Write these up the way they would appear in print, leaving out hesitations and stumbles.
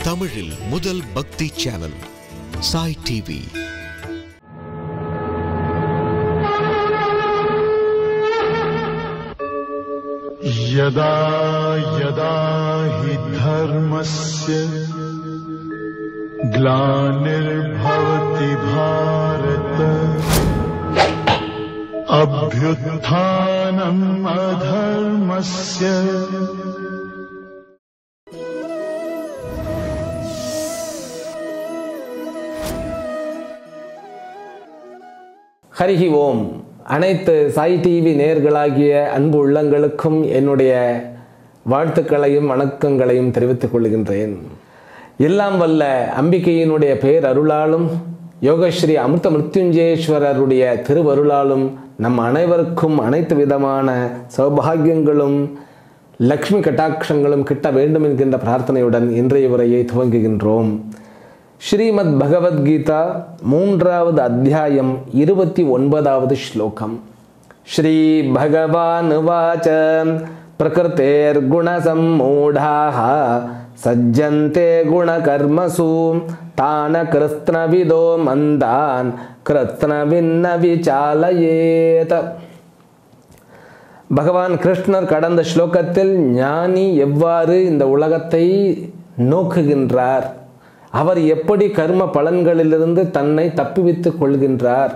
தமிழில் முதல் பக்தி சேனல் சாய் டிவி. यदा यदा हि धर्मस्य ग्लानिर्भवति भारत अभ्युत्थानम् अधर्मस्य ஹரிஹி ஓம். அனைத்து சாய் டிவி நேயர்களாகிய அன்பு உள்ளங்களுக்கும் என்னுடைய வாழ்த்துக்களையும் வணக்கங்களையும் தெரிவித்துக் கொள்கின்றேன். எல்லாம் வல்ல அம்பிகையினுடைய பேரருளாலும் யோகஸ்ரீ அமிர்த மிருத்யுஞ்சயேஸ்வரருடைய திருவருளாலும் நம் அனைவருக்கும் அனைத்து விதமான சௌபாகியங்களும் லக்ஷ்மி கட்டாட்சங்களும் கிட்ட வேண்டும் என்கின்ற பிரார்த்தனையுடன் இன்றைய உரையை துவங்குகின்றோம். ஸ்ரீமத் பகவத்கீதா 3வது அத்தியாயம் 29வது ஸ்லோகம். ஸ்ரீ பகவான் உவாச பிரகிருதேர் குணசம்மூடாஹ சஜ்ஜந்தே குணகர்மசு தான கிருத்னவிதோ மந்தான் கிருத்னவின்ன விசாலயேத. பகவான் கிருஷ்ணர் கடந்த ஸ்லோகத்தில் ஞானி எவ்வாறு இந்த உலகத்தை நோக்குகின்றார், அவர் எப்படி கர்ம பலன்களிலிருந்து தன்னை தப்புவித்துக் கொள்கின்றார்,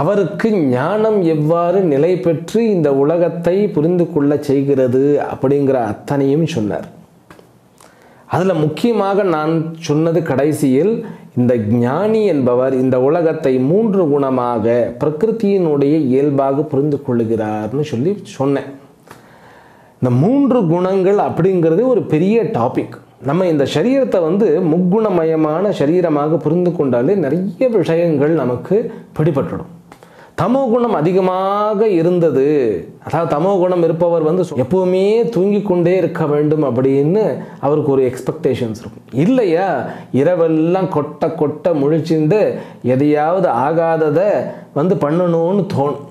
அவருக்கு ஞானம் எவ்வாறு நிலை பெற்று இந்த உலகத்தை புரிந்து கொள்ள செய்கிறது அப்படிங்கிற அத்தனையும் சொன்னார். அதில் முக்கியமாக நான் சொன்னது கடைசியில் இந்த ஞானி என்பவர் இந்த உலகத்தை 3 குணமாக பிரகிருத்தியினுடைய இயல்பாக புரிந்து கொள்ளுகிறார்னு சொல்லி சொன்னேன். இந்த 3 குணங்கள் அப்படிங்கிறது ஒரு பெரிய டாபிக். நம்ம இந்த சரீரத்தை முக்குணமயமான சரீரமாக புரிந்து கொண்டாலே நிறைய விஷயங்கள் நமக்கு பிடிபட்டுடும். தமோ குணம் அதிகமாக இருந்தது, அதாவது தமோ குணம் இருப்பவர் எப்பவுமே தூங்கி கொண்டே இருக்க வேண்டும் அப்படின்னு அவருக்கு ஒரு எக்ஸ்பெக்டேஷன்ஸ் இருக்கும். இல்லையா, இரவெல்லாம் கொட்ட கொட்ட முழிச்சுண்டு எதையாவது ஆகாததை பண்ணணும்னு தோணும்,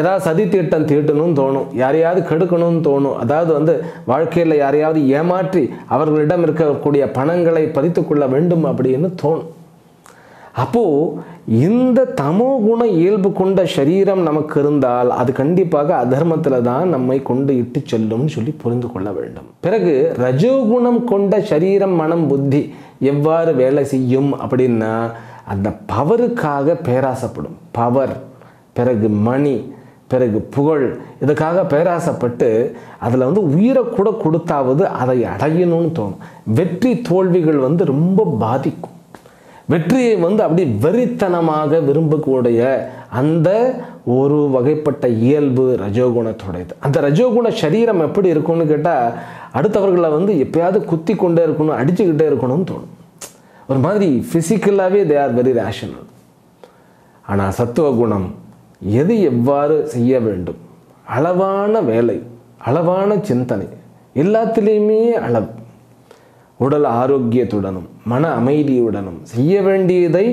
ஏதாவது சதி தீட்டம் தீட்டணும்னு தோணும், யாரையாவது கெடுக்கணும்னு தோணும், அதாவது வாழ்க்கையில் யாரையாவது ஏமாற்றி அவர்களிடம் இருக்கக்கூடிய பணங்களை பறித்து கொள்ள வேண்டும் அப்படின்னு தோணும். அப்போது இந்த தமோ குண இயல்பு கொண்ட சரீரம் நமக்கு இருந்தால் அது கண்டிப்பாக அதர்மத்தில் தான் நம்மை கொண்டு இட்டு செல்லும்னு சொல்லி புரிந்து கொள்ள வேண்டும். பிறகு ரஜோகுணம் கொண்ட சரீரம் மனம் புத்தி எவ்வாறு வேலை செய்யும் அப்படின்னா அந்த பவருக்காக பேராசைப்படும். பவர், பிறகு மணி, பிறகு புகழ், இதுக்காக பேராசைப்பட்டு அதில் உயிரை கூட கொடுத்தாவது அதை அடையணும்னு தோணும். வெற்றி தோல்விகள் ரொம்ப பாதிக்கும். வெற்றியை அப்படி வெறித்தனமாக விரும்பக்கூடிய அந்த ஒரு வகைப்பட்ட இயல்பு ரஜோகுணத்துடையது. அந்த ரஜோகுண சரீரம் எப்படி இருக்கும்னு கேட்டால் அடுத்தவர்களை எப்பயாவது குத்தி கொண்டே இருக்கணும், அடிச்சுக்கிட்டே இருக்கணும்னு தோணும். ஒரு மாதிரி ஃபிசிக்கலாகவே தே ஆர் வெரி ரேஷனல். ஆனால் சத்துவ குணம் எது எவ்வாறு செய்ய வேண்டும், அளவான வேலை, அளவான சிந்தனை, எல்லாத்திலையுமே அளவு, உடல் ஆரோக்கியத்துடனும் மன அமைதியுடனும் செய்ய வேண்டியதை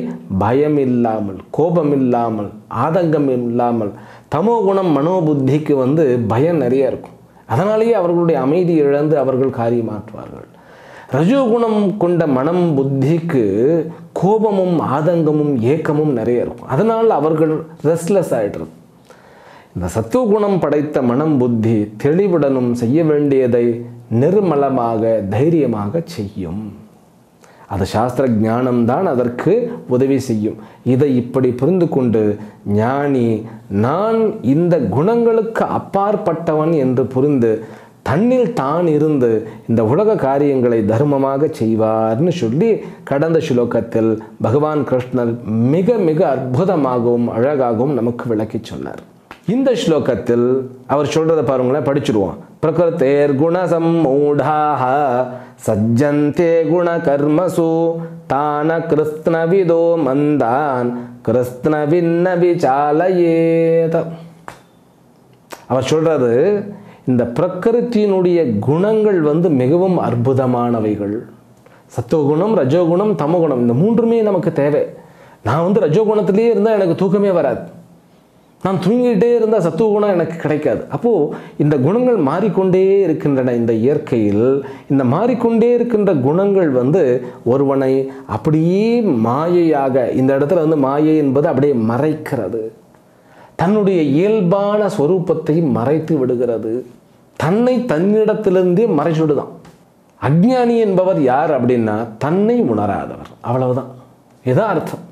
பயம் இல்லாமல், கோபம் இல்லாமல், ஆதங்கம் இல்லாமல். தமோ குணம் மனோபுத்திக்கு பயம் நிறைய இருக்கும், அதனாலேயே அவர்களுடைய அமைதி இழந்து அவர்கள் காரியமாற்றுவார்கள். ரஜோகுணம் கொண்ட மனம் புத்திக்கு கோபமும் ஆதங்கமும் ஏக்கமும் நிறைய இருக்கும், அதனால் அவர்கள் ரெஸ்ட்லெஸ் ஆகிடுறது. இந்த சத்துவகுணம் படைத்த மனம் புத்தி தெளிவுடனும் செய்ய வேண்டியதை நிர்மலமாக தைரியமாக செய்யும். அது சாஸ்திர ஞானம்தான் அதற்கு உதவி செய்யும். இதை இப்படி புரிந்து கொண்டு ஞானி நான் இந்த குணங்களுக்கு அப்பாற்பட்டவன் என்று புரிந்து தன்னில் தான் இருந்து இந்த உலக காரியங்களை தர்மமாக செய்வார்னு சொல்லி கடந்த ஸ்லோகத்தில் பகவான் கிருஷ்ணர் மிக மிக அற்புதமாகவும் அழகாகவும் நமக்கு விளக்கி சொன்னார். இந்த ஸ்லோகத்தில் அவர் சொல்றதை பாருங்களேன், படிச்சிருவோம். பிரகிருதேர் குணசம்மூடாஹ சஜ்ஜந்தே குணகர்மசு தான கிருத்னவிதோ மந்தான் கிருத்னவின்ன விசாலயேத. அவர் சொல்றது இந்த பிரகிருத்தினுடைய குணங்கள் மிகவும் அற்புதமானவைகள். சத்துவகுணம், ரஜோகுணம், தமோகுணம், இந்த 3மே நமக்கு தேவை. நான் ரஜோகுணத்திலேயே இருந்தால் எனக்கு தூக்கமே வராது. நான் தூங்கிக்கிட்டே இருந்தால் சத்துவ குணம் எனக்கு கிடைக்காது. அப்போது இந்த குணங்கள் மாறிக்கொண்டே இருக்கின்றன. இந்த இயற்கையில் இந்த மாறிக்கொண்டே இருக்கின்ற குணங்கள் ஒருவனை அப்படியே மாயையாக, இந்த இடத்துல மாயை என்பது அப்படியே மறைக்கிறது. தன்னுடைய இயல்பான ஸ்வரூபத்தை மறைத்து விடுகிறது. தன்னை தன்னிடத்திலிருந்தே மறைச்சுடுதான். அஞ்ஞானி என்பவர் யார் அப்படின்னா தன்னை உணராதவர், அவ்வளவுதான். இதான் அர்த்தம்.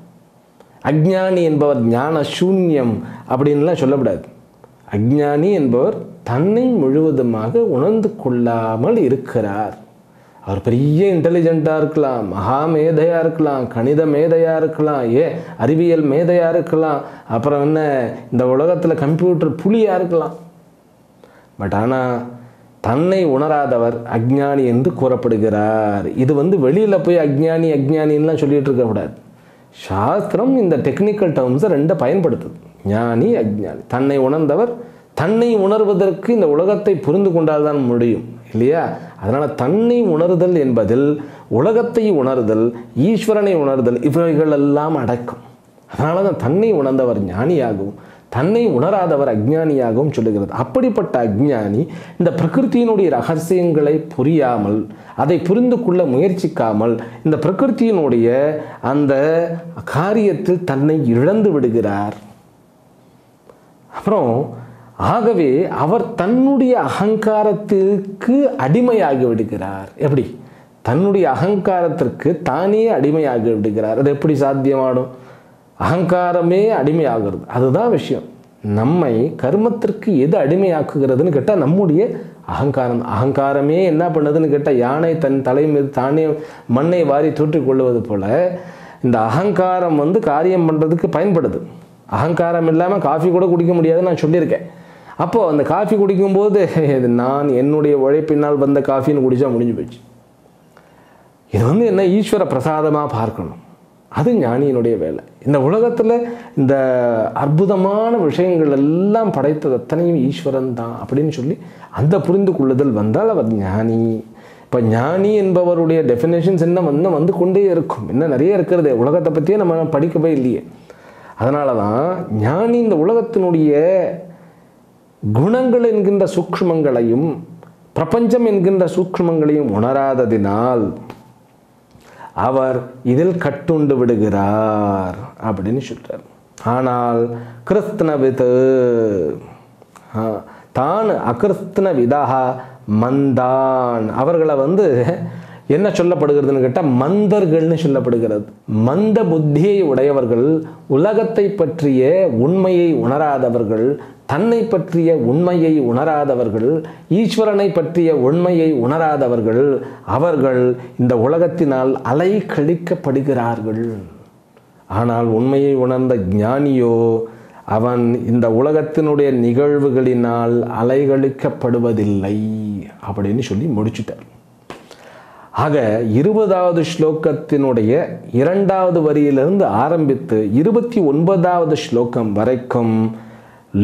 அஞ்ஞானி என்பவர் ஞான சூன்யம் அப்படின்லாம் சொல்லக்கூடாது. அஞ்ஞானி என்பவர் தன்னை முழுவதுமாக உணர்ந்து கொள்ளாமல் இருக்கிறார். அவர் பெரிய இன்டெலிஜென்ட்டாக இருக்கலாம், மகா மேதையாக இருக்கலாம், கணித மேதையாக இருக்கலாம், அறிவியல் மேதையாக இருக்கலாம், அப்புறம் என்ன இந்த உலகத்தில் கம்ப்யூட்டர் புலியாக இருக்கலாம். பட் ஆனால் தன்னை உணராதவர் அஞ்ஞானி என்று கூறப்படுகிறார். இது வெளியில் போய் அஞ்ஞானி அஞ்ஞானின்லாம் சொல்லிட்டு இருக்கக்கூடாது. சாஸ்திரம் இந்த டெக்னிக்கல் டேர்ம்ஸை ரெண்டை பயன்படுத்துது. ஞானி அஞ்ஞானி. தன்னை உணர்ந்தவர் தன்னை உணர்வதற்கு இந்த உலகத்தை புரிந்து கொண்டால் தான் முடியும் இல்லையா? அதனால் தன்னை உணர்தல் என்பதில் உலகத்தை உணர்தல், ஈஸ்வரனை உணர்தல் இவைகளெல்லாம் அடக்கம். அதனால தான் தன்னை உணர்ந்தவர் ஞானியாகவும் தன்னை உணராதவர் அஞ்ஞானியாகவும் சொல்லுகிறது. அப்படிப்பட்ட அஞ்ஞானி இந்த பிரகிருத்தியினுடைய ரகசியங்களை புரியாமல், அதை புரிந்து கொள்ள முயற்சிக்காமல் இந்த பிரகிருத்தியினுடைய அந்த காரியத்தில் தன்னை இழந்து விடுகிறார். அப்புறம் ஆகவே அவர் தன்னுடைய அகங்காரத்திற்கு அடிமையாகி விடுகிறார். எப்படி? தன்னுடைய அகங்காரத்திற்கு தானே அடிமையாகி விடுகிறார். அது எப்படி சாத்தியமாடும்? அகங்காரமே அடிமையாகிறது. அதுதான் விஷயம். நம்மை கர்மத்திற்கு எது அடிமையாக்குகிறதுன்னு கேட்டால் நம்முடைய அகங்காரம். அகங்காரமே என்ன பண்ணுதுன்னு கேட்டால் யானை தன் தலை மீது தானே மண்ணை வாரி தூற்றிக் கொள்வது போல இந்த அகங்காரம் காரியம் பண்ணுறதுக்கு பயன்படுது. அகங்காரம் இல்லாமல் காஃபி கூட குடிக்க முடியாதுன்னு நான் சொல்லியிருக்கேன். அப்போது அந்த காஃபி குடிக்கும்போது நான் என்னுடைய உழைப்பினால் வந்த காஃபின்னு குடித்தா முடிஞ்சு போச்சு. இது என்ன ஈஸ்வர பிரசாதமாக பார்க்கணும். அது ஞானியினுடைய வேலை. இந்த உலகத்தில் இந்த அற்புதமான விஷயங்கள் எல்லாம் படைத்தது அத்தனையும் ஈஸ்வரன் தான் அப்படின்னு சொல்லி அந்த புரிந்து கொள்ளுதல் வந்தால் அவர் ஞானி. இப்போ ஞானி என்பவருடைய டெஃபினேஷன்ஸ் என்ன வந்து கொண்டே இருக்கும். இன்னும் நிறைய இருக்கிறது. உலகத்தை பற்றியே நம்ம படிக்கவே இல்லையே. அதனால தான் ஞானி இந்த உலகத்தினுடைய குணங்கள் என்கின்ற சூக்ஷ்மங்களையும் பிரபஞ்சம் என்கின்ற சூக்ஷ்மங்களையும் உணராததினால் அவர் இதில் கட்டுண்டு விடுகிறார் அப்படின்னு சொல்றார். ஆனால் கிருஷ்ணவித் தான் அகிருஷ்ண விதா மந்தான், அவர்களை என்ன சொல்லப்படுகிறதுன்னு கேட்டால் மந்தர்கள்னு சொல்லப்படுகிறது. மந்த புத்தியை உடையவர்கள், உலகத்தை பற்றிய உண்மையை உணராதவர்கள், தன்னை பற்றிய உண்மையை உணராதவர்கள், ஈஸ்வரனை பற்றிய உண்மையை உணராதவர்கள், அவர்கள் இந்த உலகத்தினால் அலை கழிக்கப்படுகிறார்கள். ஆனால் உண்மையை உணர்ந்த ஞானியோ அவன் இந்த உலகத்தினுடைய நிகழ்வுகளினால் அலைகழிக்கப்படுவதில்லை அப்படின்னு சொல்லி முடிச்சுட்டார். ஆக 20வது ஸ்லோகத்தினுடைய 2வது வரியிலிருந்து ஆரம்பித்து 29வது ஸ்லோகம் வரைக்கும்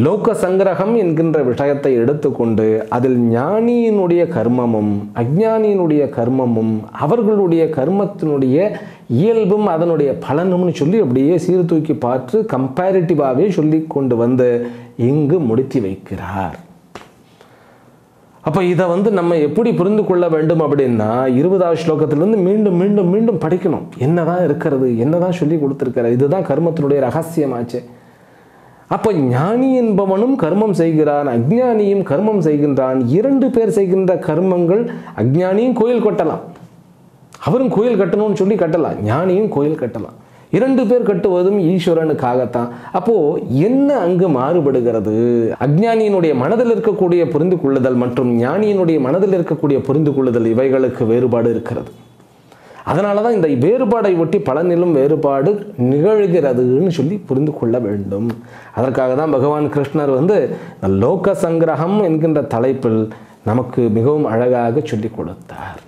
லோக சங்கிரகம் என்கின்ற விஷயத்தை எடுத்துக்கொண்டு அதில் ஞானியினுடைய கர்மமும் அஞ்ஞானியினுடைய கர்மமும் அவர்களுடைய கர்மத்தினுடைய இயல்பும் அதனுடைய பலனும்னு சொல்லி அப்படியே சீர்தூக்கி பார்த்து கம்பேரிட்டிவாகவே சொல்லி கொண்டு இங்கு முடித்து வைக்கிறார். அப்போ இதை நம்ம எப்படி புரிந்து கொள்ள வேண்டும் அப்படின்னா 20வது ஸ்லோகத்திலிருந்து மீண்டும் மீண்டும் மீண்டும் படிக்கணும். என்னதான் இருக்கிறது, என்னதான் சொல்லி கொடுத்துருக்கிறார். இதுதான் கர்மத்தினுடைய ரகசியமாச்சு. அப்போ ஞானி என்பவனும் கர்மம் செய்கிறான், அஞ்ஞானியும் கர்மம் செய்கின்றான். 2 பேர் செய்கின்ற கர்மங்கள், அஞ்ஞானியும் கோயில் கட்டலாம், அவரும் கோயில் கட்டணும்னு சொல்லி கட்டலாம், ஞானியும் கோயில் கட்டலாம். 2 பேர் கட்டுவதும் ஈஸ்வரனுக்காகத்தான். அப்போ என்ன அங்கு மாறுபடுகிறது? அஞ்ஞானியினுடைய மனதில் இருக்கக்கூடிய புரிந்து கொள்ளுதல் மற்றும் ஞானியினுடைய மனதில் இருக்கக்கூடிய புரிந்து கொள்ளுதல் இவைகளுக்கு வேறுபாடு இருக்கிறது. அதனால தான் இந்த வேறுபாடை ஒட்டி பலனிலும் வேறுபாடு நிகழ்கிறதுன்னு சொல்லி புரிந்து கொள்ள வேண்டும். அதற்காக தான் பகவான் கிருஷ்ணர் லோக சங்கிரகம் என்கின்ற தலைப்பில் நமக்கு மிகவும் அழகாக சொல்லி கொடுத்தார்.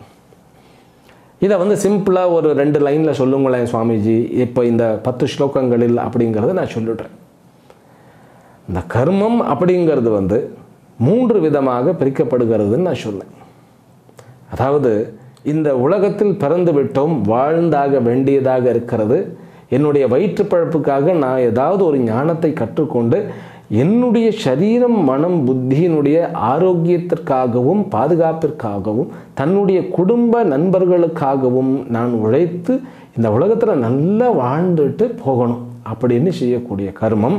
இதை சிம்பிளாக ஒரு 2 லைனில் சொல்லுங்களேன் சுவாமிஜி, இப்போ இந்த 10 ஸ்லோகங்களில் அப்படிங்கிறத நான் சொல்லிடுறேன். இந்த கர்மம் அப்படிங்கிறது 3 விதமாக பிரிக்கப்படுகிறதுன்னு நான் சொன்னேன். அதாவது இந்த உலகத்தில் பிறந்து விட்டோம், வாழ்ந்தாக வேண்டியதாக இருக்கிறது. என்னுடைய வயிற்று பழப்புக்காக நான் ஏதாவது ஒரு ஞானத்தை கற்றுக்கொண்டு என்னுடைய சரீரம் மனம் புத்தியினுடைய ஆரோக்கியத்திற்காகவும் பாதுகாப்பிற்காகவும் தன்னுடைய குடும்ப நண்பர்களுக்காகவும் நான் உழைத்து இந்த உலகத்தில் நல்லா வாழ்ந்துட்டு போகணும் அப்படின்னு செய்யக்கூடிய கர்மம்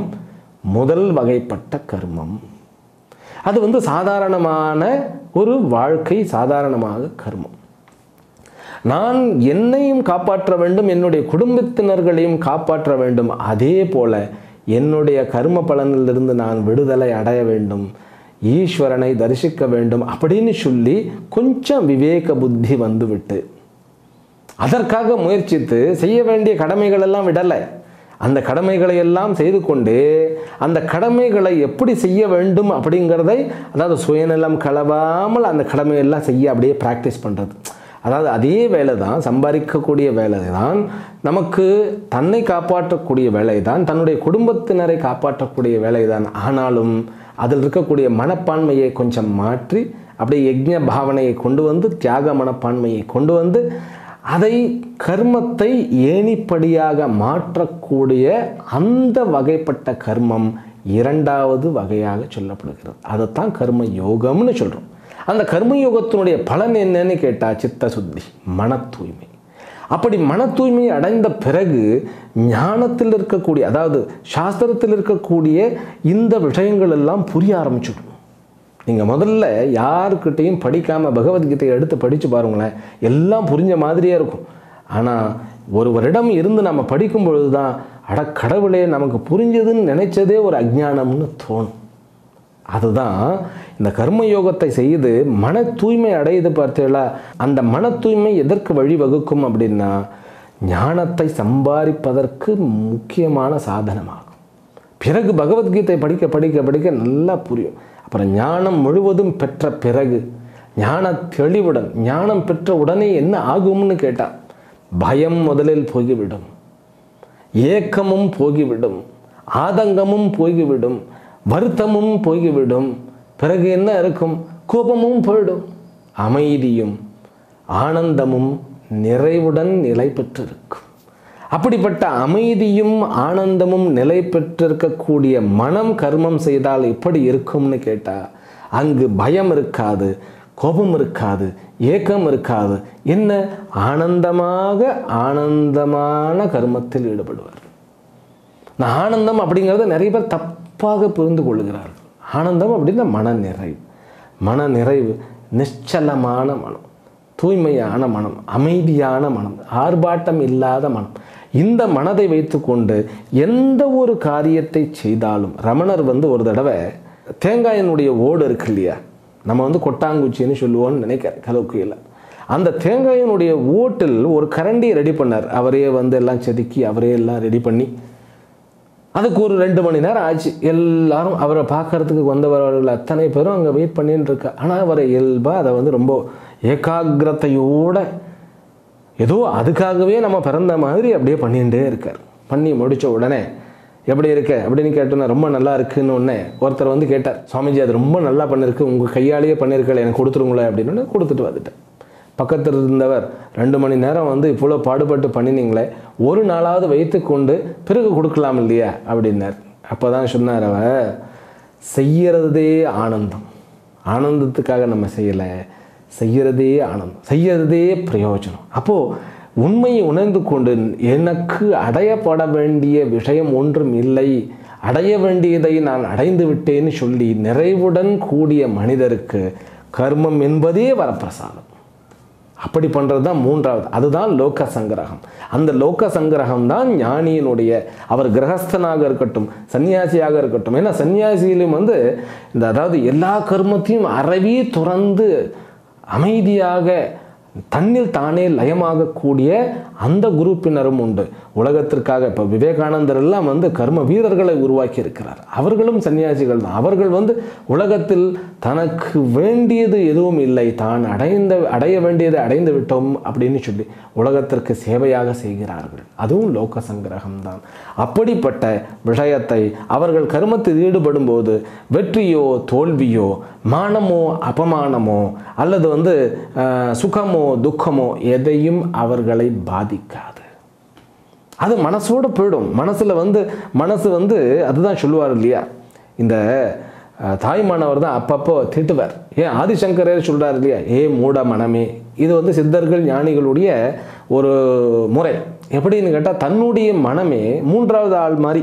முதல் வகைப்பட்ட கர்மம். அது சாதாரணமான ஒரு வாழ்க்கை, சாதாரணமாக கர்மம். நான் என்னையும் காப்பாற்ற வேண்டும், என்னுடைய குடும்பத்தினர்களையும் காப்பாற்ற வேண்டும், அதே போல என்னுடைய கர்ம பலனிலிருந்து நான் விடுதலை அடைய வேண்டும், ஈஸ்வரனை தரிசிக்க வேண்டும் அப்படின்னு சொல்லி கொஞ்சம் விவேக புத்தி வந்துவிட்டு அதற்காக முயற்சித்து செய்ய வேண்டிய கடமைகள் எல்லாம் விடலை. அந்த கடமைகளை எல்லாம் செய்து கொண்டு அந்த கடமைகளை எப்படி செய்ய வேண்டும் அப்படிங்கிறதை, அதாவது சுயநலம் கலவாமல் அந்த கடமையெல்லாம் செய்ய அப்படியே ப்ராக்டிஸ் பண்ணுறது. அதாவது அதே வேலை தான், சம்பாதிக்கக்கூடிய வேலை தான், நமக்கு தன்னை காப்பாற்றக்கூடிய வேலை தான், தன்னுடைய குடும்பத்தினரை காப்பாற்றக்கூடிய வேலை தான். ஆனாலும் அதில் இருக்கக்கூடிய மனப்பான்மையை கொஞ்சம் மாற்றி அப்படியே யஜ்ஞ பாவனையை கொண்டு வந்து, தியாக மனப்பான்மையை கொண்டு வந்து அதை கர்மத்தை ஏணிப்படியாக மாற்றக்கூடிய அந்த வகைப்பட்ட கர்மம் இரண்டாவது வகையாக சொல்லப்படுகிறது. அதைத்தான் கர்ம யோகம்னு சொல்கிறோம். அந்த கர்மயோகத்தினுடைய பலன் என்னன்னு கேட்டால் சித்த சுத்தி, மன தூய்மை. அப்படி மன தூய்மை அடைந்த பிறகு ஞானத்தில் இருக்கக்கூடிய, அதாவது சாஸ்திரத்தில் இருக்கக்கூடிய இந்த விஷயங்கள் எல்லாம் புரிய ஆரம்பிச்சிடும். நீங்கள் முதல்ல யாருக்கிட்டையும் படிக்காமல் பகவத்கீதையை எடுத்து படித்து பாருங்களேன், எல்லாம் புரிஞ்ச மாதிரியே இருக்கும். ஆனால் ஒருவரிடம் இருந்து நம்ம படிக்கும் பொழுது தான் அட கடவுளே நமக்கு புரிஞ்சதுன்னு நினைச்சதே ஒரு அஜ்ஞானம்னு தோணும். அதுதான் இந்த கர்மயோகத்தை செய்து மன தூய்மை அடையுது பார்த்தீங்களா. அந்த மன தூய்மை எதற்கு வழிவகுக்கும் அப்படின்னா ஞானத்தை சம்பாதிப்பதற்கு முக்கியமான சாதனமாகும். பிறகு பகவத்கீதை படிக்க படிக்க படிக்க நல்லா புரியும். அப்புறம் ஞானம் முழுவதும் பெற்ற பிறகு, ஞான தெளிவுடன், ஞானம் பெற்ற உடனே என்ன ஆகும்னு கேட்டால் பயம் முதலில் போய்விடும், ஏக்கமும் போய்விடும், ஆதங்கமும் போய்விடும், வருத்தமும் போய்விடும். பிறகு என்ன இருக்கும்? கோபமும் போயிடும், அமைதியும் ஆனந்தமும் நிறைவுடன் நிலை பெற்றிருக்கும். அப்படிப்பட்ட அமைதியும் ஆனந்தமும் நிலை பெற்றிருக்கக்கூடிய மனம் கர்மம் செய்தால் எப்படி இருக்கும்னு கேட்டால் அங்கு பயம் இருக்காது, கோபம் இருக்காது, ஏக்கம் இருக்காது. என்ன? ஆனந்தமான கர்மத்தில் ஈடுபடுவார். இந்த ஆனந்தம் அப்படிங்கிறத நிறைய பேர் தப்பாக புரிந்து கொள்ளுகிறார்கள். ஆனந்தம் அப்படின்னா மனநிறைவு. மனநிறைவு நிச்சலமான மனம், தூய்மையான மனம், அமைதியான மனம், ஆர்ப்பாட்டம் இல்லாத மனம். இந்த மனதை வைத்துக்கொண்டு எந்த ஒரு காரியத்தை செய்தாலும், ரமணர் ஒரு தடவை தேங்காயினுடைய ஓடு இருக்கு இல்லையா, நம்ம கொட்டாங்குச்சின்னு சொல்லுவோன்னு நினைக்கிறேன் கலோக்கியில். அந்த தேங்காயினுடைய ஓட்டில் ஒரு கரண்டியை ரெடி பண்ணார். அவரே எல்லாம் செதுக்கி அவரே எல்லாம் ரெடி பண்ணி அதுக்கு ஒரு 2 மணி நேரம் ஆச்சு. எல்லாரும் அவரை பார்க்கறதுக்கு வந்தவர்கள் அத்தனை பேரும் அங்கே வெயிட் பண்ணின்னு இருக்கா. ஆனால் அவரை இயல்பாக அதை ரொம்ப ஏகாகிரத்தையோட ஏதோ அதுக்காகவே நம்ம பிறந்த மாதிரி அப்படியே பண்ணிகிட்டே இருக்கார். பண்ணி முடித்த உடனே எப்படி இருக்க அப்படின்னு கேட்டோன்னா ரொம்ப நல்லா இருக்குன்னு ஒன்னே ஒருத்தர் கேட்டார், சுவாமிஜி அது ரொம்ப நல்லா பண்ணியிருக்கு, உங்கள் கையாலேயே பண்ணியிருக்கல, எனக்கு கொடுத்துருங்களேன் அப்படின்னு கொடுத்துட்டு வந்துட்டேன். பக்கத்தில் இருந்தவர் 2 மணி நேரம் இவ்வளோ பாடுபட்டு பண்ணினீங்களே, ஒரு நாளாவது வைத்து கொண்டு பிறகு கொடுக்கலாம் இல்லையா அப்படின்னார். அப்போ தான் சொன்னார், அவர் செய்யறதே ஆனந்தம், ஆனந்தத்துக்காக நம்ம செய்யலை, செய்யறதே ஆனந்தம், செய்யறதே பிரயோஜனம். அப்போது உண்மையை உணர்ந்து கொண்டு எனக்கு அடையப்பட வேண்டிய விஷயம் ஒன்றும் இல்லை, அடைய வேண்டியதை நான் அடைந்து விட்டேன்னு சொல்லி நிறைவுடன் கூடிய மனிதருக்கு கர்மம் என்பதே வரப்பிரசாதம். அப்படி பண்ணுறது தான் மூன்றாவது. அதுதான் லோக சங்கிரகம். அந்த லோக சங்கிரகம் தான் ஞானியினுடைய, அவர் கிரகஸ்தனாக இருக்கட்டும் சன்னியாசியாக இருக்கட்டும். ஏன்னா சன்னியாசியிலும் இந்த அதாவது எல்லா கர்மத்தையும் அறவே துறந்து அமைதியாக தன்னில் தானே லயமாகக்கூடிய அந்த குரூப்பினரும் உண்டு. உலகத்திற்காக இப்போ விவேகானந்தர் எல்லாம் கர்ம வீரர்களை உருவாக்கி இருக்கிறார். அவர்களும் சன்னியாசிகள் தான். அவர்கள் உலகத்தில் தனக்கு வேண்டியது எதுவும் இல்லை, தான் அடைய வேண்டியதை அடைந்து விட்டோம் அப்படின்னு சொல்லி உலகத்திற்கு சேவையாக செய்கிறார்கள். அதுவும் லோக சங்கிரகம் தான். அப்படிப்பட்ட விஷயத்தை அவர்கள் கர்மத்தில் ஈடுபடும் போது வெற்றியோ தோல்வியோ, மானமோ அபமானமோ, அல்லது சுகமோ துக்கமோ எதையும் அவர்களை பாதிக்காது. அது மனசோடு போயிடும். மனசில் மனசு அதுதான் சொல்லுவார் இல்லையா, இந்த தாய்மானவர் தான் அப்பப்போ திட்டுவார். ஏன் ஆதிசங்கரர் சொல்கிறார் இல்லையா, ஏ மூட மனமே. இது வந்து சித்தர்கள் ஞானிகளுடைய ஒரு முறை. எப்படின்னு கேட்டால் தன்னுடைய மனமே மூன்றாவது ஆள் மாதிரி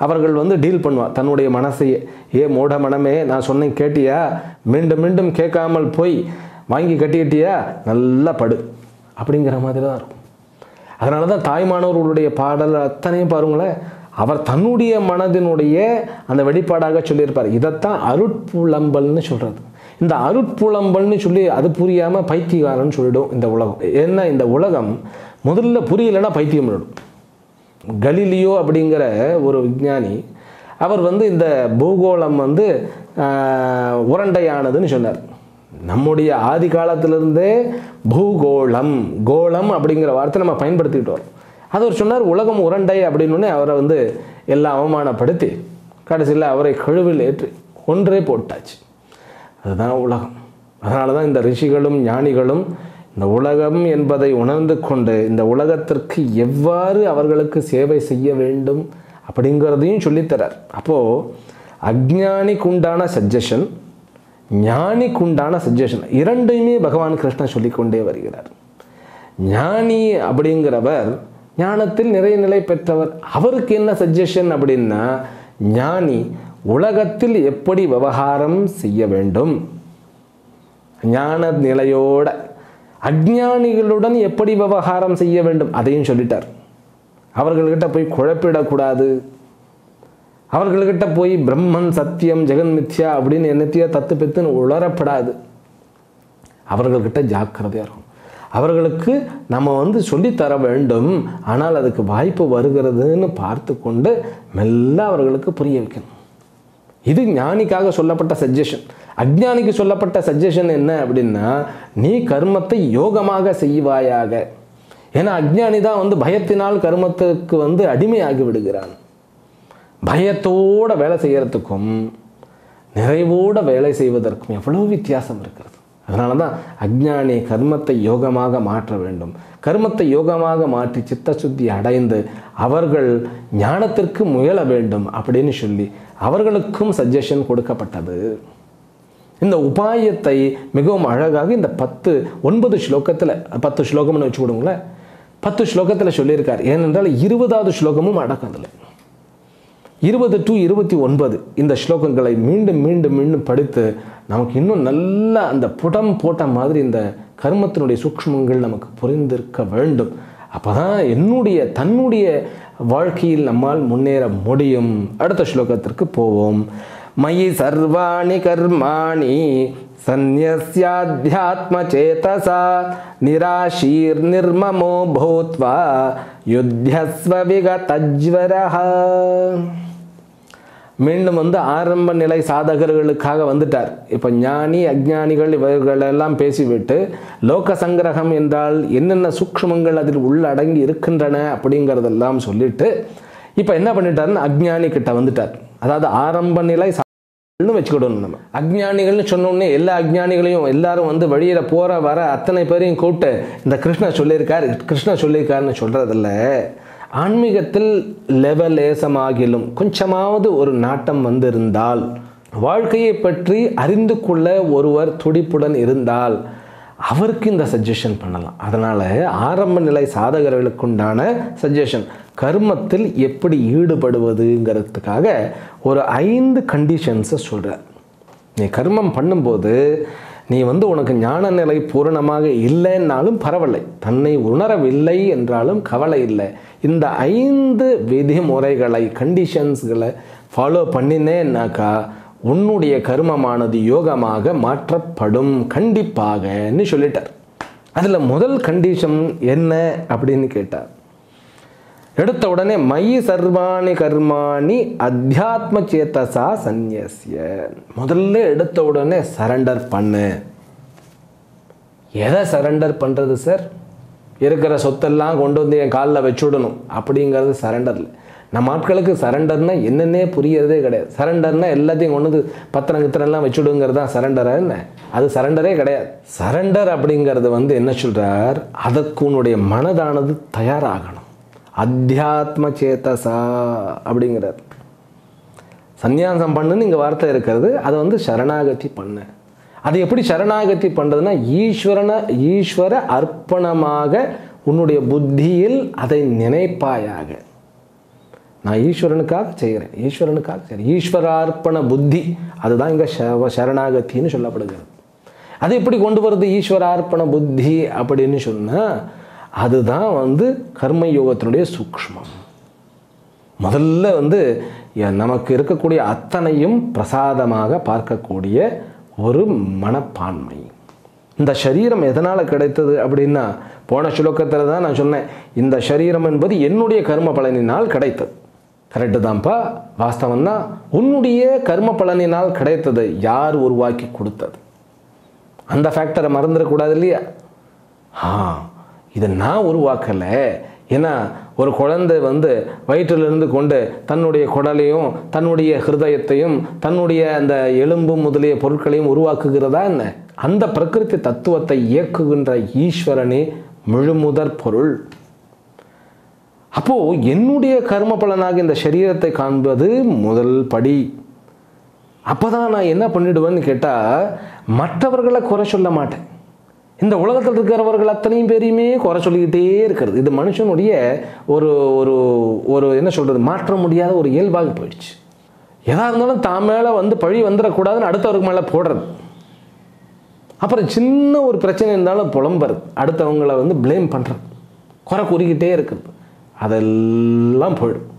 அவர்கள் வந்து டீல் பண்ணுவார் தன்னுடைய மனசையே. ஏ மூட மனமே, நான் சொன்னேன் கேட்டியா, மீண்டும் மீண்டும் கேட்காமல் போய் வாங்கி கட்டிக்கிட்டியா, நல்லா படு அப்படிங்கிற மாதிரி தான் இருக்கும். அதனால தான் தாய்மானவர்களுடைய பாடல் அத்தனையும் பாருங்களேன், அவர் தன்னுடைய மனதினுடைய அந்த வெளிப்பாடாக சொல்லியிருப்பார். இதைத்தான் அருட்புலம்பல்னு சொல்கிறது. இந்த அருட்புலம்பல்னு சொல்லி அது புரியாமல் பைத்தியகாரன்னு சொல்லிடும் இந்த உலகம். ஏன்னா இந்த உலகம் முதல்ல புரியலைன்னா பைத்தியம் விடும். கலீலியோ அப்படிங்கிற ஒரு விஞ்ஞானி, அவர் வந்து இந்த பூகோளம் வந்து உருண்டையானதுன்னு சொன்னார். நம்முடைய ஆதி காலத்திலிருந்தே பூகோளம், கோளம் அப்படிங்கிற வார்த்தை நம்ம பயன்படுத்திக்கிட்டு வரோம். அது அவர் சொன்னார் உலகம் உருண்டை அப்படின்னு. அவரை வந்து எல்லாம் அவமானப்படுத்தி கடைசியில் அவரை கழுவில் ஏற்றி கொன்றே போட்டாச்சு. அதுதான் உலகம். அதனால தான் இந்த ரிஷிகளும் ஞானிகளும் இந்த உலகம் என்பதை உணர்ந்து கொண்டு இந்த உலகத்திற்கு எவ்வாறு அவர்களுக்கு சேவை செய்ய வேண்டும் அப்படிங்கிறதையும் சொல்லித்தரார். அப்போது அஞ்ஞானிக்கு உண்டான சஜஷன், ஞானிக்கு உண்டான சஜஷன் இரண்டையுமே பகவான் கிருஷ்ணன் சொல்லிக்கொண்டே வருகிறார். ஞானி அப்படிங்கிறவர் ஞானத்தில் நிறைய நிலை பெற்றவர். அவருக்கு என்ன சஜஷன் அப்படின்னா, ஞானி உலகத்தில் எப்படி விவகாரம் செய்ய வேண்டும், ஞான நிலையோட அஞ்ஞானிகளுடன் எப்படி விவகாரம் செய்ய வேண்டும் அதையும் சொல்லிட்டார். அவர்கள்கிட்ட போய் குழப்பிடக்கூடாது, அவர்கள்கிட்ட போய் பிரம்மன் சத்தியம் ஜெகன் மித்யா அப்படின்னு என்னத்தையோ தத்து பெத்துன்னு உளரப்படாது. அவர்கள்கிட்ட ஜாக்கிரதையாக இருக்கும். அவர்களுக்கு நம்ம வந்து சொல்லித்தர வேண்டும், ஆனால் அதுக்கு வாய்ப்பு வருகிறதுன்னு பார்த்து கொண்டு மெல்ல அவர்களுக்கு புரிய வைக்கணும். இது ஞானிக்காக சொல்லப்பட்ட சஜஷன். அஞ்ஞானிக்கு சொல்லப்பட்ட சஜஷன் என்ன அப்படின்னா, நீ கர்மத்தை யோகமாக செய்வாயாக. ஏன்னா அஞ்ஞானி தான் வந்து பயத்தினால் கர்மத்துக்கு வந்து அடிமையாகி விடுகிறான். பயத்தோடு வேலை செய்யறதுக்கும் நிறைவோடு வேலை செய்வதற்கும் எவ்வளோ வித்தியாசம் இருக்கிறது. அதனால தான் அஞ்ஞானி கர்மத்தை யோகமாக மாற்ற வேண்டும். கர்மத்தை யோகமாக மாற்றி சித்தசுத்தி அடைந்து அவர்கள் ஞானத்திற்கு முயல வேண்டும் அப்படின்னு சொல்லி அவர்களுக்கும் சஜஷன் கொடுக்கப்பட்டது. இந்த உபாயத்தை மிகவும் அழகாக இந்த 9 ஸ்லோகத்தில், 10 ஸ்லோகம்னு வச்சு கொடுங்களேன், 10 ஸ்லோகத்தில் சொல்லியிருக்கார். ஏனென்றால் 20வது ஸ்லோகமும் அடக்கம் அதில். 20 to 29 இந்த ஸ்லோகங்களை மீண்டும் மீண்டும் மீண்டும் படித்து நமக்கு இன்னும் நல்ல அந்த புடம் போட்ட மாதிரி இந்த கர்மத்தினுடைய சூக்ஷ்மங்கள் நமக்கு புரிந்திருக்க வேண்டும். அப்போ தான் தன்னுடைய வாழ்க்கையில் நம்மால் முன்னேற முடியும். அடுத்த ஸ்லோகத்திற்கு போவோம். மயி சர்வாணி கர்மாணி சந்நியஸ்யாத்யாத்ம சேதசா நிராஷீர் நிர்மமோ பூத்வா யுத்யஸ்வ விகதஜ்வரஹ. மீண்டும் வந்து ஆரம்ப நிலை சாதகர்களுக்காக வந்துட்டார். இப்போ ஞானி அஞ்ஞானிகள் இவர்களெல்லாம் பேசிவிட்டு லோக சங்கிரகம் என்றால் என்னென்ன சூக்ஷ்மங்கள் அதில் உள்ளடங்கி இருக்கின்றன அப்படிங்கிறதெல்லாம் சொல்லிட்டு இப்போ என்ன பண்ணிட்டாருன்னு அஞ்ஞானி கிட்ட வந்துட்டார். அதாவது ஆரம்ப நிலை சாதகர்கள்னு வச்சுக்கிடணும். நம்ம அஞ்ஞானிகள்னு சொன்னோடனே எல்லா அஞ்ஞானிகளையும் எல்லாரும் வந்து வழியில் போகிற வர அத்தனை பேரையும் கூப்பிட்டு இந்த கிருஷ்ணர் சொல்லியிருக்காருன்னு சொல்கிறதில்ல. ஆன்மீகத்தில் லேசமாகிலும் கொஞ்சமாவது ஒரு நாட்டம் வந்திருந்தால், வாழ்க்கையை பற்றி அறிந்து கொள்ள ஒருவர் துடிப்புடன் இருந்தால் அவருக்கு இந்த சஜஷன் பண்ணலாம். அதனால் ஆரம்ப நிலை சாதகர்களுக்குண்டான சஜஷன் கர்மத்தில் எப்படி ஈடுபடுவதுங்கிறதுக்காக ஒரு 5 கண்டிஷன்ஸை சொல்கிறார். நீ கர்மம் பண்ணும்போது நீ வந்து உனக்கு ஞான நிலை பூரணமாக இல்லைன்னாலும் பரவாயில்லை, தன்னை உணரவில்லை என்றாலும் கவலை இல்லை. இந்த 5 விதிமுறைகளை கண்டிஷன்ஸ்களை ஃபாலோ பண்ணினேன்னாக்கா உன்னுடைய கர்மமானது யோகமாக மாற்றப்படும் கண்டிப்பாகன்னு சொல்லிட்டார். அதில் முதல் கண்டிஷன் என்ன அப்படின்னு கேட்டார். எடுத்த உடனே மயி சர்வாணி கர்மாணி அத்தியாத்ம சேதசா சந்நியஸ்ய. முதல்ல எடுத்த உடனே சரண்டர் பண்ணு. எதை சரண்டர் பண்ணுறது சார்? இருக்கிற சொத்தெல்லாம் கொண்டு வந்து என் காலில் வச்சுடணும் அப்படிங்கிறது சரண்டர் இல்லை. நம்ம ஆட்களுக்கு சரண்டர்னா என்னென்னே புரியறதே கிடையாது. சரண்டர்னா எல்லாத்தையும் கொண்டு வந்து பத்திரங்கத்திரெல்லாம் வச்சுடுங்கிறது தான் சரண்டரா என்ன? அது சரண்டரே கிடையாது. சரண்டர் அப்படிங்கிறது வந்து என்ன சொல்கிறார், அதற்கு உன்னுடைய மனதானது தயாராகணும். அத்தியாத்ம சேதசா அப்படிங்கிறார். சந்நியாசம் பண்ணுன்னு இங்கே வார்த்தை இருக்கிறது. அதை வந்து சரணாகதி பண்ணு. அது எப்படி சரணாகதி பண்ணுறதுன்னா ஈஸ்வர அர்ப்பணமாக உன்னுடைய புத்தியில் அதை நினைப்பாயாக. நான் ஈஸ்வரனுக்காக செய்கிறேன், ஈஸ்வரனுக்காக செய்கிறேன். ஈஸ்வரார்ப்பண புத்தி, அதுதான் இங்கே சரணாகத்தின்னு சொல்லப்படுகிறது. அது எப்படி கொண்டு வருது ஈஸ்வரார்ப்பண புத்தி அப்படின்னு சொன்னால், அதுதான் வந்து கர்மயோகத்தினுடைய சூக்ஷ்மம். முதல்ல வந்து நமக்கு இருக்கக்கூடிய அத்தனையும் பிரசாதமாக பார்க்கக்கூடிய ஒரு மனப்பான்மை. இந்த சரீரம் எதனால் கிடைத்தது அப்படின்னா, போன ஸ்லோகத்தில் தான் நான் சொன்னேன், இந்த சரீரம் என்பது என்னுடைய கர்ம பலனினால் கிடைத்தது. கரெக்டு தான்ப்பா, வாஸ்தவம் தான். உன்னுடைய கர்ம பலனினால் கிடைத்தது. யார் உருவாக்கி கொடுத்தது? அந்த ஃபேக்டரை மறந்துடக்கூடாது இல்லையா? இதை நான் உருவாக்கலை. ஏன்னா ஒரு குழந்தை வந்து வயிற்றிலிருந்து கொண்டு தன்னுடைய குடலையும் தன்னுடைய ஹிருதயத்தையும் தன்னுடைய அந்த எலும்பு முதலிய பொருட்களையும் உருவாக்குகிறதா என்ன? அந்த பிரகிருதி தத்துவத்தை இயக்குகின்ற ஈஸ்வரனே முழுமுதற் பொருள். அப்போ என்னுடைய கர்ம பலனாக இந்த சரீரத்தை காண்பது முதல் படி. அப்போதான் நான் என்ன பண்ணிடுவேன்னு கேட்டால், மற்றவர்களை குறை சொல்ல மாட்டேன். இந்த உலகத்தில் இருக்கிறவர்கள் அத்தனையும் பேரையுமே குறை சொல்லிக்கிட்டே இருக்கிறது, இது மனுஷனுடைய ஒரு ஒரு ஒரு என்ன சொல்கிறது, மாற்ற முடியாத ஒரு இயல்பாக போயிடுச்சு. எதாக இருந்தாலும் தான் மேலே வந்து பழி வந்துடக்கூடாதுன்னு அடுத்தவருக்கு மேலே போடுறது. அப்புறம் சின்ன ஒரு பிரச்சனை இருந்தாலும் புலம்புறது, அடுத்தவங்களை வந்து ப்ளேம் பண்ணுறது, குறை கூறிக்கிட்டே இருக்குது. அதெல்லாம் போயிடும்.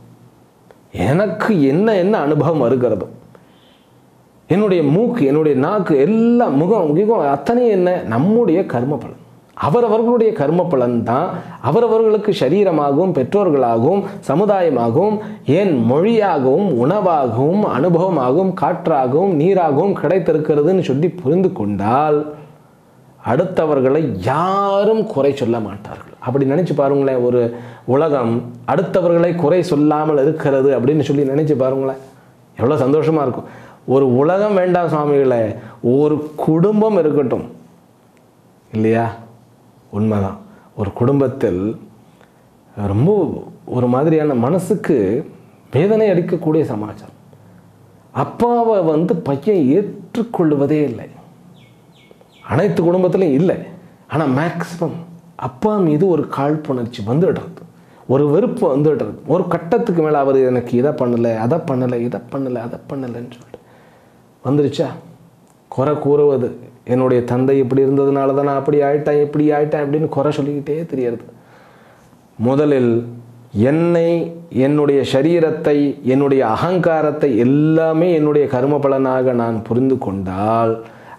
எனக்கு என்ன அனுபவம் வருகிறதோ, என்னுடைய மூக்கு, என்னுடைய நாக்கு, எல்லாம் முகம் அத்தனையும் என்ன? நம்முடைய கர்ம பலன். அவரவர்களுடைய கர்ம பலன் தான் அவரவர்களுக்கு சரீரமாகவும் பெற்றோர்களாகவும் சமுதாயமாகவும் ஏன் மொழியாகவும் உணவாகவும் அனுபவமாகவும் காற்றாகவும் நீராகவும் கிடைத்திருக்கிறதுன்னு சொல்லி புரிந்து கொண்டால் அடுத்தவர்களை யாரும் குறை சொல்ல மாட்டார்கள். அப்படி நினச்சி பாருங்களேன், ஒரு உலகம் அடுத்தவர்களை குறை சொல்லாமல் இருக்கிறது அப்படின்னு சொல்லி நினச்சி பாருங்களேன், எவ்வளோ சந்தோஷமாக இருக்கும். ஒரு உலகம் வேண்டாம் சுவாமிகளே, ஒரு குடும்பம் இருக்கட்டும் இல்லையா? உண்மைதான். ஒரு குடும்பத்தில் ரொம்ப ஒரு மாதிரியான மனசுக்கு வேதனை அளிக்கக்கூடிய சமாச்சாரம். அப்பாவை வந்து பையன் ஏற்றுக்கொள்வதே இல்லை. அனைத்து குடும்பத்திலையும் இல்லை, ஆனால் மேக்சிமம் அப்பா மீது ஒரு காழ்ப்புணர்ச்சி வந்துடுறது, ஒரு வெறுப்பு வந்துடுறது. ஒரு கட்டத்துக்கு மேலே அவர் எனக்கு இதை பண்ணலை, அதை பண்ணலை, இதை பண்ணலை, அதை பண்ணலைன்னு சொல்லிட்டு வந்துருச்சா குறை கூறுவது. என்னுடைய தந்தை இப்படி இருந்ததுனால தான் நான் அப்படி ஆயிட்டேன், இப்படி ஆயிட்டேன் அப்படின்னு குறை சொல்லிக்கிட்டே தெரியாது. முதலில் என்னை, என்னுடைய சரீரத்தை, என்னுடைய அகங்காரத்தை எல்லாமே என்னுடைய கர்ம பலனாக நான் புரிந்து கொண்டால்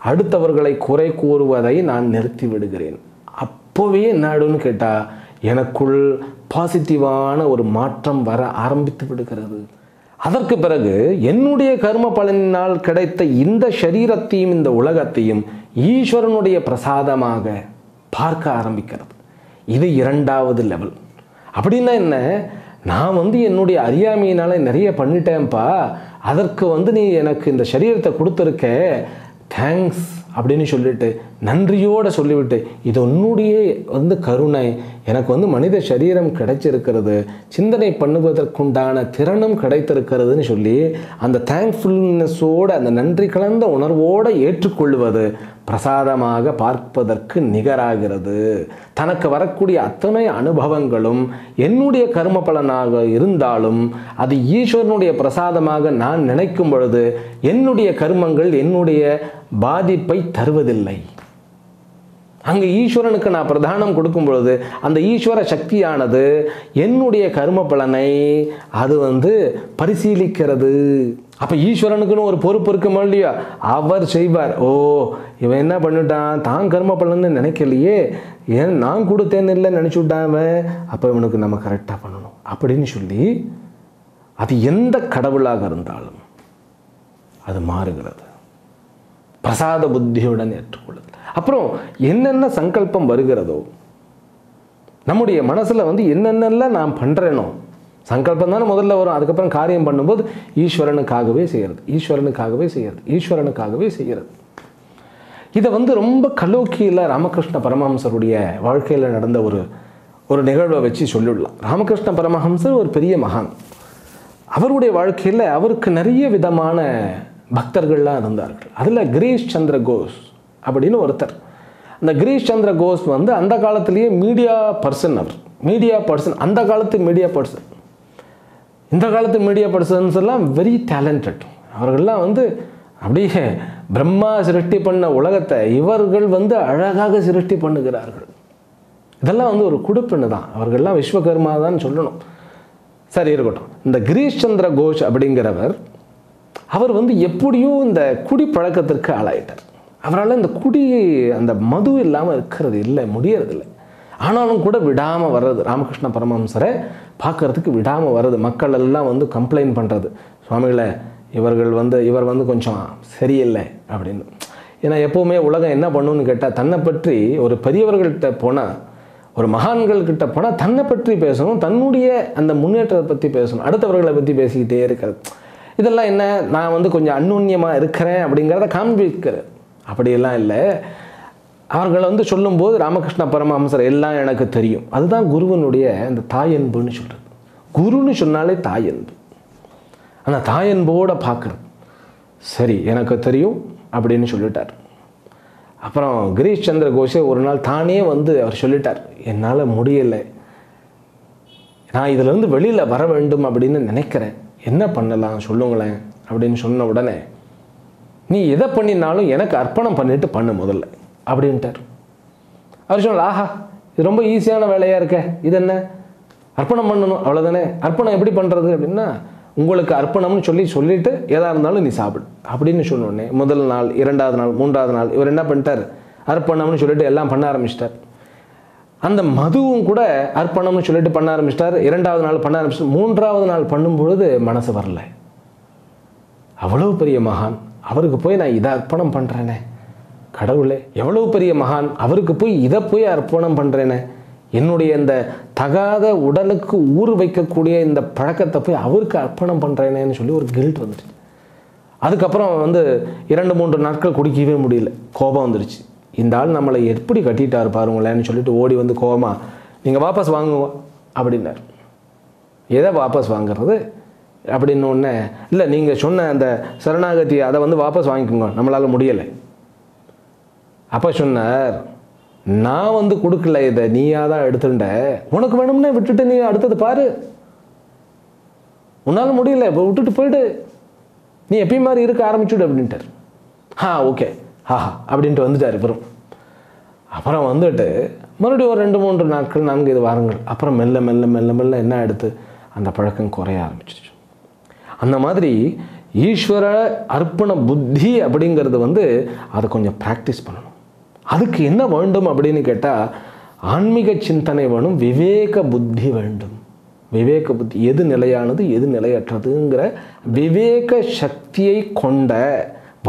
அடுத்தவர்களை குறை கூறுவதை நான் நிறுத்தி விடுகிறேன். அப்போவே என்னாடுன்னு கேட்டால் எனக்குள் பாசிட்டிவான ஒரு மாற்றம் வர ஆரம்பித்து விடுகிறது. அதற்கு பிறகு என்னுடைய கர்ம பலனினால் கிடைத்த இந்த சரீரத்தையும் இந்த உலகத்தையும் ஈஸ்வரனுடைய பிரசாதமாக பார்க்க ஆரம்பிக்கிறது. இது இரண்டாவது லெவல். அப்படின்னா என்ன? நான் வந்து என்னுடைய அறியாமையினால நிறைய பண்ணிட்டேன்ப்பா, அதற்கு வந்து நீ எனக்கு இந்த சரீரத்தை கொடுத்துருக்க, தேங்க்ஸ் அப்படின்னு சொல்லிட்டு நன்றியோடு சொல்லிவிட்டு, இது உன்னுடைய வந்து கருணை, எனக்கு வந்து மனித சரீரம் கிடைச்சிருக்கிறது, சிந்தனை பண்ணுவதற்குண்டான திறனும் கிடைத்திருக்கிறதுன்னு சொல்லி அந்த தேங்க்ஃபுல்னஸோடு, அந்த நன்றி கலந்த உணர்வோடு ஏற்றுக்கொள்வது பிரசாதமாக பார்ப்பதற்கு நிகராகிறது. தனக்கு வரக்கூடிய அத்தனை அனுபவங்களும் என்னுடைய கர்ம பலனாக இருந்தாலும் அது ஈஸ்வரனுடைய பிரசாதமாக நான் நினைக்கும் பொழுது என்னுடைய கர்மங்கள் என்னுடைய பாதிப்பை தருவதில்லை. அங்கே ஈஸ்வரனுக்கு நான் பிரதானம் கொடுக்கும் பொழுது அந்த ஈஸ்வர சக்தியானது என்னுடைய கர்ம பலனை அது வந்து பரிசீலிக்கிறது. அப்போ ஈஸ்வரனுக்குன்னு ஒரு பொறுப்பு இருக்குமா இல்லையா? அவர் செய்வார். ஓ, இவன் என்ன பண்ணிட்டான், தான் கர்ம பலன்னு நினைக்கலையே, ஏன் நான் கொடுத்தேன்னு இல்லை நினச்சி விட்டான், அப்போ இவனுக்கு நம்ம கரெக்டாக பண்ணணும் அப்படின்னு சொல்லி அது எந்த கடவுளாக இருந்தாலும் அது மாறுகிறது. பிரசாத புத்தியுடன் ஏற்றுக்கொள்ளுது. அப்புறம் என்னென்ன சங்கல்பம் வருகிறதோ, நம்முடைய மனசில் வந்து என்னென்னலாம் நான் பண்ணுறேனோ, சங்கல்பம் தானே முதல்ல வரும், அதுக்கப்புறம் காரியம் பண்ணும்போது ஈஸ்வரனுக்காகவே செய்கிறது, ஈஸ்வரனுக்காகவே செய்கிறது, ஈஸ்வரனுக்காகவே செய்கிறது. இதை வந்து ரொம்ப கலோக்கியில் ராமகிருஷ்ண பரமஹம்சருடைய வாழ்க்கையில் நடந்த ஒரு நிகழ்வை வச்சு சொல்லிவிடலாம். ராமகிருஷ்ண பரமஹம்சர் ஒரு பெரிய மகான். அவருடைய வாழ்க்கையில் அவருக்கு நிறைய விதமான பக்தர்கள்லாம் இருந்தார்கள். அதில் கிரீஷ் சந்திர கோஷ் அப்படின்னு ஒருத்தர். அந்த கிரீஷ் சந்திர கோஷ் வந்து அந்த காலத்திலேயே மீடியா பர்சன். அவர் மீடியா பர்சன், அந்த காலத்து மீடியா பர்சன். இந்த காலத்து மீடியா பர்சன்ஸ் எல்லாம் வெரி டேலண்டட். அவர்கள்லாம் வந்து அப்படியே பிரம்மா சிருஷ்டி பண்ண உலகத்தை இவர்கள் வந்து அழகாக சிருஷ்டி பண்ணுகிறார்கள். இதெல்லாம் வந்து ஒரு குடுப்பெண்ணு தான். அவர்கள்லாம் விஸ்வகர்மா தான் சொல்லணும். சரி, இருக்கட்டும். இந்த கிரீஷ் சந்திர கோஷ் அப்படிங்கிறவர், அவர் வந்து எப்படியோ இந்த குடி பழக்கத்திற்கு ஆளாயிட்டார். அவரால் இந்த குடி, அந்த மது இல்லாமல் இருக்கிறது இல்லை, முடியறதில்லை. ஆனாலும் கூட விடாமல் வர்றது. ராமகிருஷ்ண பரமஹம்சரை பார்க்கறதுக்கு விடாமல் வர்றது. மக்கள் எல்லாம் வந்து கம்ப்ளைண்ட் பண்ணுறது, சுவாமிகளை இவர் வந்து கொஞ்சம் சரியில்லை அப்படின்னு. ஏன்னா எப்போவுமே உலகம் என்ன பண்ணுன்னு கேட்டால், தன்னை பற்றி ஒரு பெரியவர்கள்கிட்ட போனால், ஒரு மகான்கள்கிட்ட போனால் தன்னை பற்றி பேசணும், தன்னுடைய அந்த முன்னேற்றத்தை பற்றி பேசணும், அடுத்தவர்களை பற்றி பேசிக்கிட்டே இருக்கிறது. இதெல்லாம் என்ன, நான் வந்து கொஞ்சம் அந்யுன்யமாக இருக்கிறேன் அப்படிங்கிறத காண்பிக்கிறது. அப்படியெல்லாம் இல்லை. அவர்கள் வந்து சொல்லும்போது ராமகிருஷ்ண பரமஹம்சர் எல்லாம் எனக்கு தெரியும். அதுதான் குருவனுடைய அந்த தாயன்புன்னு சொல்கிறது. குருன்னு சொன்னாலே தாயன்பு. அந்த தாயன்போட பார்க்குறது. சரி, எனக்கு தெரியும் அப்படின்னு சொல்லிட்டார். அப்புறம் கிரீஷ் சந்திர கோஷே ஒரு நாள் தானே வந்து அவர் சொல்லிட்டார், என்னால் முடியலை, நான் இதிலேருந்து வெளியில் வர வேண்டும் அப்படின்னு நினைக்கிறேன், என்ன பண்ணலாம் சொல்லுங்களேன் அப்படின்னு சொன்ன உடனே, நீ எதை பண்ணினாலும் எனக்கு அர்ப்பணம் பண்ணிட்டு பண்ணு முதல்ல அப்படின்ட்டார். அவர் சொன்னார், ஆஹா, இது ரொம்ப ஈஸியான வேலையாக இருக்க, இது என்ன அர்ப்பணம் பண்ணணும் அவ்வளோதானே. அர்ப்பணம் எப்படி பண்ணுறது அப்படின்னா, உங்களுக்கு அர்ப்பணம்னு சொல்லிட்டு எதாக இருந்தாலும் நீ சாப்பிடு அப்படின்னு சொன்னோடனே, முதல் நாள், 2வது நாள், 3வது நாள் இவர் என்ன பண்ணிட்டார், அர்ப்பணம்னு சொல்லிட்டு எல்லாம் பண்ண ஆரம்பிச்சிட்டார். அந்த மதுவும் கூட அர்ப்பணம்னு சொல்லிட்டு பண்ண ஆரம்பிச்சிட்டார். 2வது நாள் பண்ண ஆரம்பிச்சிட்டார். 3வது நாள் பண்ணும்பொழுது மனசு வரல. அவ்வளவு பெரிய மகான், அவருக்கு போய் நான் இதை அர்ப்பணம் பண்ணுறேனே, கடவுளே எவ்வளவு பெரிய மகான், அவருக்கு போய் இதை போய் அர்ப்பணம் பண்ணுறேனே, என்னுடைய இந்த தகாத உடலுக்கு ஊறு வைக்கக்கூடிய இந்த பழக்கத்தை போய் அவருக்கு அர்ப்பணம் பண்ணுறேனேன்னு சொல்லி ஒரு கில்ட் வந்துடுச்சு. அதுக்கப்புறம் வந்து 2-3 நாட்கள் குடிக்கவே முடியல, கோபம் வந்துடுச்சு. இந்த ஆள் நம்மளை எப்படி கட்டிட்டார் பாருங்களேன்னு சொல்லிட்டு ஓடி வந்து கோபமா, நீங்கள் வாபஸ் வாங்குவோம் அப்படின்னார். எதை வாபஸ் வாங்குறது அப்படின்னு ஒன்று, இல்லை நீங்கள் சொன்ன அந்த சரணாகதி அதை வந்து வாபஸ் வாங்கிக்கோங்க, நம்மளால் முடியலை. அப்போ சொன்னார், நான் வந்து கொடுக்கல, இதை நீயாக தான் எடுத்துட்ட, உனக்கு வேணும்னே விட்டுட்டு நீ அடுத்தது பாரு, உன்னால் முடியல இப்போ விட்டுட்டு போயிடு, நீ எப்பயும் மாதிரி இருக்க ஆரம்பிச்சுடு அப்படின்ட்டார். ஓகே அப்படின்ட்டு வந்துட்டார். அப்புறம் வந்துட்டு மறுபடியும் ஒரு 2-3 நாட்கள், 4 வாரங்கள் அப்புறம் மெல்ல மெல்ல மெல்ல மெல்ல என்ன எடுத்து அந்த பழக்கம் குறைய ஆரம்பிச்சிச்சு. அந்த மாதிரி ஈஸ்வர அர்ப்பண புத்தி அப்படிங்கிறது வந்து அதை கொஞ்சம் ப்ராக்டிஸ் பண்ணணும். அதுக்கு என்ன வேண்டும் அப்படின்னு கேட்டால், ஆன்மீக சிந்தனை வேணும், விவேக புத்தி வேண்டும். விவேக புத்தி, எது நிலையானது எது நிலையற்றதுங்கிற விவேக சக்தியை கொண்ட,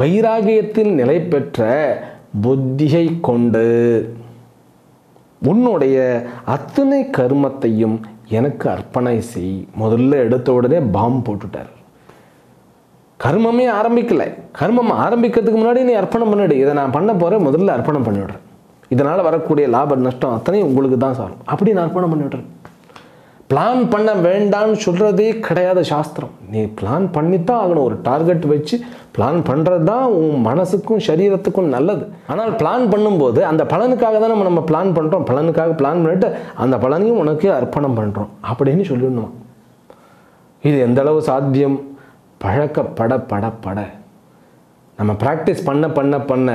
வைராகியத்தில் நிலை பெற்ற புத்தியை கொண்டு உன்னுடைய அத்தனை கர்மத்தையும் எனக்கு அர்ப்பணை செய். முதல்ல எடுத்த உடனே பாம்பு போட்டுட்டார். கர்மமே ஆரம்பிக்கலை, கர்மம் ஆரம்பிக்கிறதுக்கு முன்னாடி நீ அர்ப்பணம் பண்ணிடு, இதை நான் பண்ண போகிறேன், முதல்ல அர்ப்பணம் பண்ணிவிடுறேன், இதனால் வரக்கூடிய லாப நஷ்டம் அத்தனையும் உங்களுக்கு தான் சாரும், அப்படி நான் அர்ப்பணம் பண்ணிவிடுறேன். பிளான் பண்ண வேண்டான்னு சொல்கிறதே கிடையாது சாஸ்திரம். நீ பிளான் பண்ணித்தான் ஆகணும். ஒரு டார்கெட் வச்சு பிளான் பண்ணுறது தான் உன் மனசுக்கும் சரீரத்துக்கும் நல்லது. ஆனால் பிளான் பண்ணும்போது அந்த பலனுக்காக தான் நம்ம பிளான் பண்ணுறோம், பலனுக்காக பிளான் பண்ணிட்டு அந்த பலனையும் உனக்கு அர்ப்பணம் பண்ணுறோம் அப்படின்னு சொல்லிடணும். இது எந்த அளவு சாத்தியம்? பழக்கப்பட நம்ம ப்ராக்டிஸ் பண்ண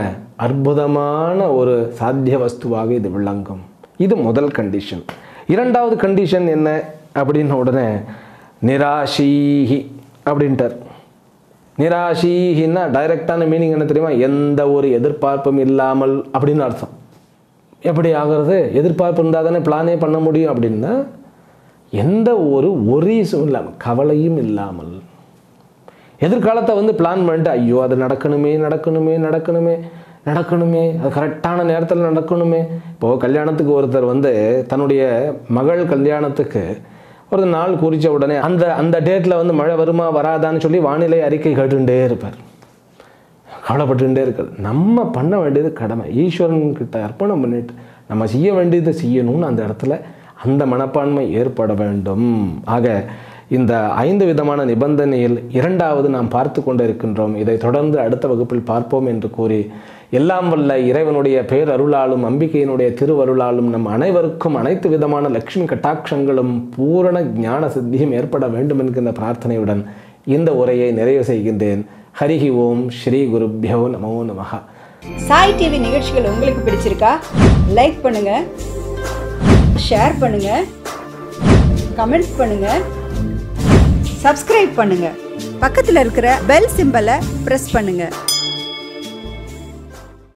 அற்புதமான ஒரு சாத்திய வஸ்துவாக இது விளங்கும். இது முதல் கண்டிஷன். 2வது கண்டிஷன் என்ன அப்படின்ன உடனே, நிராஷீஹி அப்படின்ட்டார். நிராஷீஹின்னா டைரக்டான மீனிங் என்ன தெரியுமா? எந்த ஒரு எதிர்பார்ப்பும் இல்லாமல் அப்படின்னு அர்த்தம். எப்படி ஆகிறது? எதிர்பார்ப்பு இருந்தால் தானே பிளானே பண்ண முடியும். அப்படின்னா எந்த ஒரு ஒரீஸும் இல்லாமல், கவலையும் இல்லாமல், எதிர்காலத்தை வந்து பிளான் பண்ணிட்டு ஐயோ அது நடக்கணுமே, அது கரெக்டான நேரத்தில் நடக்கணுமே. இப்போது கல்யாணத்துக்கு ஒருத்தர் வந்து தன்னுடைய மகள் கல்யாணத்துக்கு ஒரு நாள் குறித்த உடனே அந்த டேட்டில் வந்து மழை வருமா வராதான்னு சொல்லி வானிலை அறிக்கை கேட்டுகிட்டே இருப்பார், கவலைப்பட்டுகிட்டே இருக்காது. நம்ம பண்ண வேண்டியது கடமை, ஈஸ்வரன்கிட்ட அர்ப்பணம் பண்ணிட்டு நம்ம செய்ய வேண்டியதை செய்யணும்னு அந்த இடத்துல அந்த மனப்பான்மை ஏற்பட வேண்டும். ஆக இந்த 5 விதமான நிபந்தனையில் இரண்டாவது நாம் பார்த்து கொண்டிருக்கின்றோம். இதை தொடர்ந்து அடுத்த வகுப்பில் பார்ப்போம் என்று கூறி, எல்லாம் வல்ல இறைவனுடைய பேரருளாலும் அம்பிகையினுடைய திருவருளாலும் நம் அனைவருக்கும் அனைத்து விதமான லட்சுமி கட்டாட்சங்களும் பூரண ஞான சித்தியும் ஏற்பட வேண்டும் என்கின்ற பிரார்த்தனையுடன் இந்த உரையை நிறைவு செய்கின்றேன். ஹரிஹி ஓம் ஸ்ரீ குருப்யோ நமோ நமஹ. சாய் டிவி நிகழ்ச்சிகள் உங்களுக்கு பிடிச்சிருக்கா? லைக் பண்ணுங்க, ஷேர் பண்ணுங்க, கமெண்ட் பண்ணுங்க, சப்ஸ்கிரைப் பண்ணுங்க. பக்கத்தில் இருக்கிற பெல் சிம்பலை பிரஸ் பண்ணுங்க.